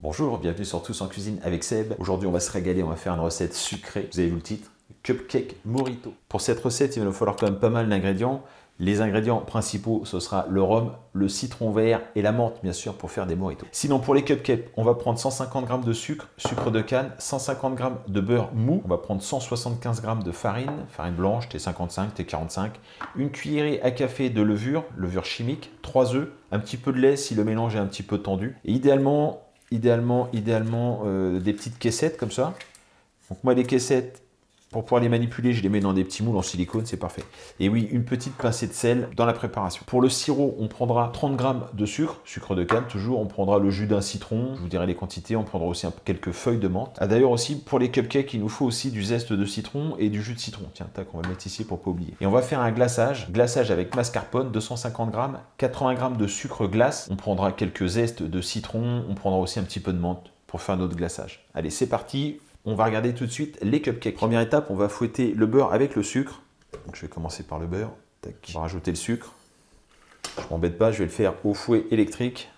Bonjour, bienvenue sur Tous en Cuisine avec Seb. Aujourd'hui, on va se régaler, on va faire une recette sucrée. Vous avez vu le titre? Cupcake Morito. Pour cette recette, il va nous falloir quand même pas mal d'ingrédients. Les ingrédients principaux, ce sera le rhum, le citron vert et la menthe, bien sûr, pour faire des moritos. Sinon, pour les cupcakes, on va prendre 150 g de sucre, sucre de canne, 150 g de beurre mou. On va prendre 175 g de farine, farine blanche, T55, T45, une cuillerée à café de levure, levure chimique, 3 œufs, un petit peu de lait si le mélange est un petit peu tendu. Et idéalement, des petites caissettes comme ça. Donc moi, les caissettes, pour pouvoir les manipuler, je les mets dans des petits moules en silicone, c'est parfait. Et oui, une petite pincée de sel dans la préparation. Pour le sirop, on prendra 30 g de sucre, sucre de canne toujours. On prendra le jus d'un citron, je vous dirai les quantités. On prendra aussi quelques feuilles de menthe. Ah, d'ailleurs aussi, pour les cupcakes, il nous faut aussi du zeste de citron et du jus de citron. Tiens, tac, on va mettre ici pour pas oublier. Et on va faire un glaçage. Glaçage avec mascarpone, 250 g, 80 g de sucre glace. On prendra quelques zestes de citron. On prendra aussi un petit peu de menthe pour faire notre glaçage. Allez, c'est parti. On va regarder tout de suite les cupcakes. Première étape, on va fouetter le beurre avec le sucre. Donc, je vais commencer par le beurre. Tac. On va rajouter le sucre. Je ne m'embête pas, je vais le faire au fouet électrique.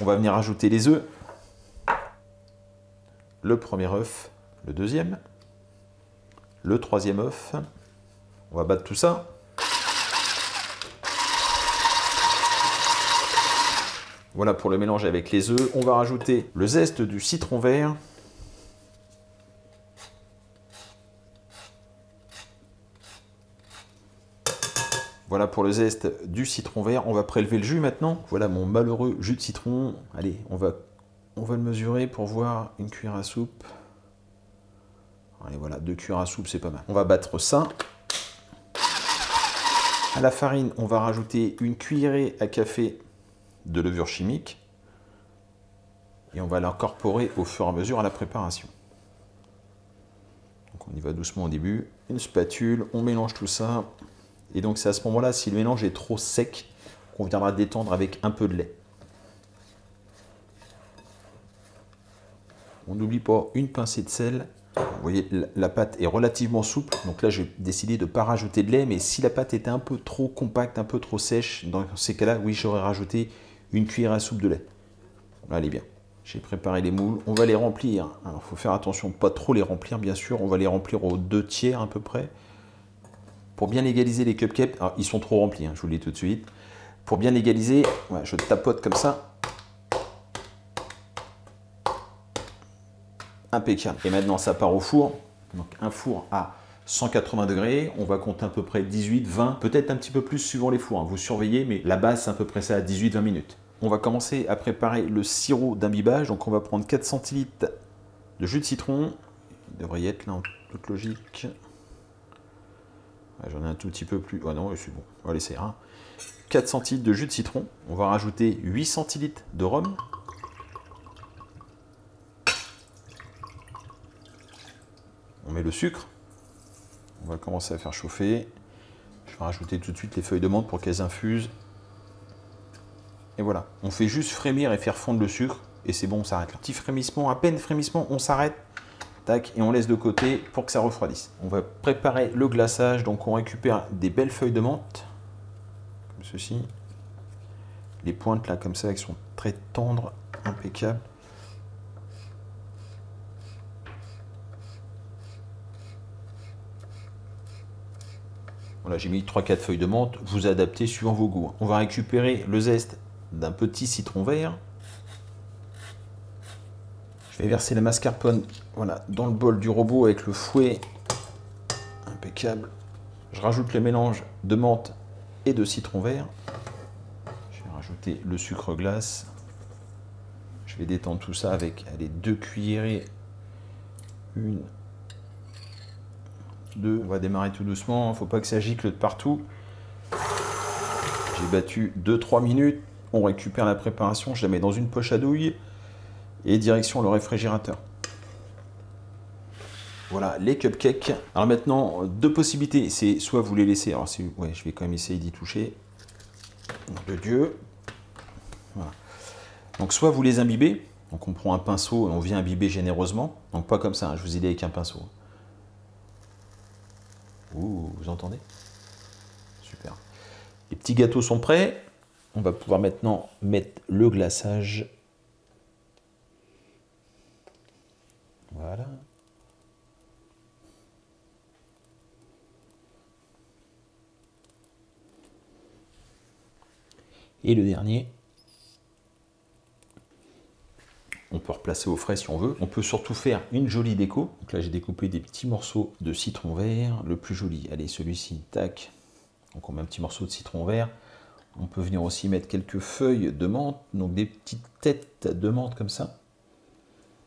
On va venir ajouter les œufs. Le premier œuf, le deuxième, le troisième œuf. On va battre tout ça. Voilà pour le mélange avec les œufs. On va rajouter le zeste du citron vert. Voilà pour le zeste du citron vert. On va prélever le jus maintenant. Voilà mon malheureux jus de citron. Allez, on va le mesurer pour voir une cuillère à soupe. Allez, voilà, 2 cuillères à soupe, c'est pas mal. On va battre ça. À la farine, on va rajouter une cuillerée à café de levure chimique et on va l'incorporer au fur et à mesure à la préparation. Donc on y va doucement au début, une spatule, on mélange tout ça et donc c'est à ce moment-là, si le mélange est trop sec, qu'on viendra détendre avec un peu de lait. On n'oublie pas une pincée de sel. Vous voyez, la pâte est relativement souple, donc là j'ai décidé de ne pas rajouter de lait, mais si la pâte était un peu trop compacte, un peu trop sèche, dans ces cas-là, oui, j'aurais rajouté une cuillère à soupe de lait. Là, elle est bien. J'ai préparé les moules. On va les remplir. Alors, il faut faire attention, pas trop les remplir, bien sûr. On va les remplir aux 2/3 à peu près. Pour bien égaliser les cupcakes, alors, ils sont trop remplis, je vous le dis tout de suite. Pour bien égaliser, ouais, je tapote comme ça. Impeccable. Et maintenant, ça part au four. Donc, un four à 180 degrés, on va compter à peu près 18, 20, peut-être un petit peu plus suivant les fours. Vous surveillez, mais la base, c'est à peu près ça, à 18-20 minutes. On va commencer à préparer le sirop d'imbibage. Donc, on va prendre 4 centilitres de jus de citron. Il devrait y être là en toute logique. J'en ai un tout petit peu plus. Ah non, c'est bon. On va laisser. 4 centilitres de jus de citron. On va rajouter 8 centilitres de rhum. On met le sucre. On va commencer à faire chauffer. Je vais rajouter tout de suite les feuilles de menthe pour qu'elles infusent. Et voilà. On fait juste frémir et faire fondre le sucre. Et c'est bon, on s'arrête là. Petit frémissement, à peine frémissement, on s'arrête. Tac, et on laisse de côté pour que ça refroidisse. On va préparer le glaçage. Donc on récupère des belles feuilles de menthe. Comme ceci. Les pointes là, comme ça, elles sont très tendres, impeccables. Voilà, j'ai mis 3-4 feuilles de menthe, vous adaptez suivant vos goûts. On va récupérer le zeste d'un petit citron vert. Je vais verser la mascarpone, voilà, dans le bol du robot avec le fouet. Impeccable. Je rajoute le mélange de menthe et de citron vert. Je vais rajouter le sucre glace. Je vais détendre tout ça avec 2 cuillerées. 1, 2. On va démarrer tout doucement, il ne faut pas que ça gicle de partout. J'ai battu 2-3 minutes. On récupère la préparation, je la mets dans une poche à douille et direction le réfrigérateur. Voilà les cupcakes. Alors maintenant, 2 possibilités. C'est soit vous les laissez, alors ouais, je vais quand même essayer d'y toucher. Nom de Dieu. Voilà. Donc soit vous les imbibez, donc on prend un pinceau et on vient imbiber généreusement. Donc pas comme ça, je vous ai dit avec un pinceau. Ouh. vous entendez? Super. Les petits gâteaux sont prêts. On va pouvoir maintenant mettre le glaçage. Voilà. Et le dernier. On peut replacer au frais si on veut. On peut surtout faire une jolie déco. Donc là, j'ai découpé des petits morceaux de citron vert. Le plus joli, allez, celui-ci, tac. Donc on met un petit morceau de citron vert. On peut venir aussi mettre quelques feuilles de menthe, donc des petites têtes de menthe comme ça.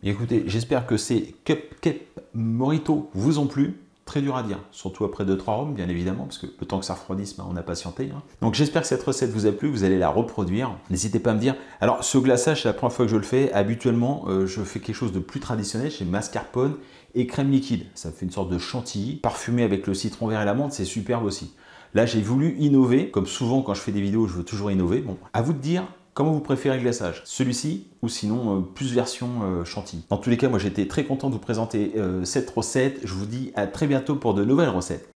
Et écoutez, j'espère que ces cupcakes Morito vous ont plu. Très dur à dire, surtout après 2-3 rhums, bien évidemment, parce que le temps que ça refroidisse, on a patienté. Hein. Donc j'espère que cette recette vous a plu, vous allez la reproduire. N'hésitez pas à me dire. Alors ce glaçage, c'est la première fois que je le fais. Habituellement, je fais quelque chose de plus traditionnel, j'ai mascarpone et crème liquide. Ça fait une sorte de chantilly, parfumé avec le citron vert et la menthe, c'est superbe aussi. Là, j'ai voulu innover, comme souvent quand je fais des vidéos, je veux toujours innover. Bon, à vous de dire comment vous préférez le glaçage, celui-ci ou sinon plus version chantilly. Dans tous les cas, moi j'étais très content de vous présenter cette recette. Je vous dis à très bientôt pour de nouvelles recettes.